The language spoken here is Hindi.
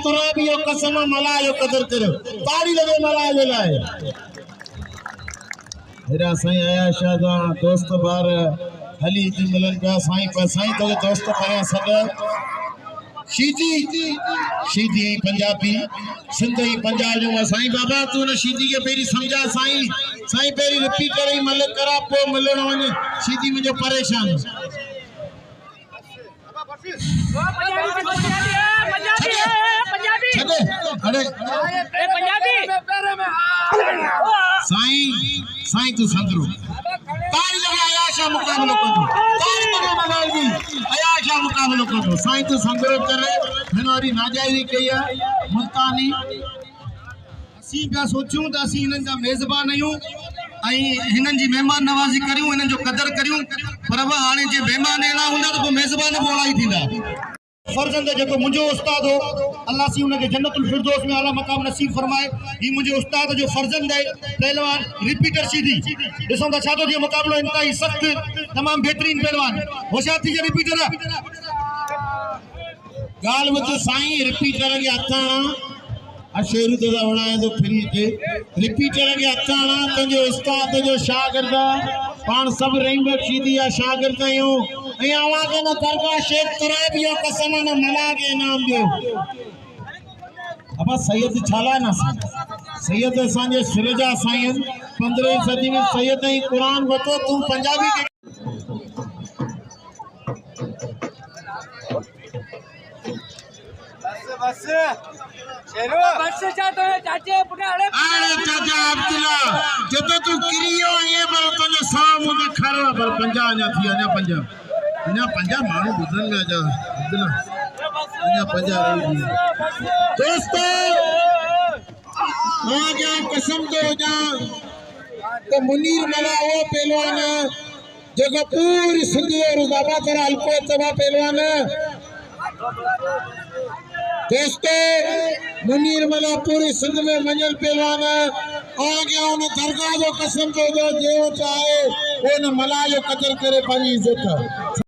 तुराबियो कसम मलायो कदर करो ताड़ी लगे मलायो लाए मेरा साईं आया शादा दोस्त बार हली जी मिलन का साईं पर साईं तो दोस्त पाया सब शीदी पंजाबी सिंधी पंजाब जो साईं बाबा तू न शीदी के पेरी समझा साईं साईं पेरी रिपीट करे मल करा पो मिलण वने शीदी मुझे परेशान अरे साईं साईं तू संदरो तारी लगा आयाशा मुकाबलो कर तारी लगा मनाई आयाशा मुकाबलो कर साईं तू संदरो करे हनोरी नाजायजी कया मुल्तानी असी का सोचूं त असी इनन जा मेजबान आयूं आई हिनन जी मेहमान नवाजी करियूं इनन जो कदर करियूं पर हाने जे मेहमान एना हुंदा तो मेजबान बोलाई थींदा फर्जंद जो मुझे उस्ताद हो अल्लाह सी उनके जन्नतुल फिरदौस में आला मकाम नसीब फरमाए ये मुझे उस्ताद जो फर्जंद है पहलवान रिपीटर सीधी दिसो त छा तो जे मुकाबलो इंतहाई सख्त तमाम बेहतरीन पहलवान होशियार थी जे रिपीटर गाल में तो साईं रिपीटर के हथा अशेरू तो वणाए तो फ्री के रिपीटर के हथा तुझे उस्ताद जो शागिर्द पान सब रंग सीधी शागिर्द आयो ए आवाज न दरगाह शेख तुराबियो कसम न मला के नाम दो अब सैयद छाला ना सैयद असांजे सिरजा साईं 15वीं सदी में सैयद ही कुरान वतो तू पंजाबी के बस शेरो बस चाहते हैं चाचे पकड़े अरे चाचा अब्दुल्ला जब तू किरियो ये पर तो जो साम के खरा पर 50 ना थी ना 50 मानो बुधन में जा अब्दुल्ला ना 50 दोस्तों आ गया कसम दो जा तो मुनीर मला वो पहलवान जगह पूरी सिंधी और बाबा तेरा अलको तबा पहलवान दोस्तों मुनीर मला पूरी सिंध में मंजल पहलवान आगे उन दरगाह जो कसम दो जो चाहे वो न मला जो कदर करे पानी इज्जत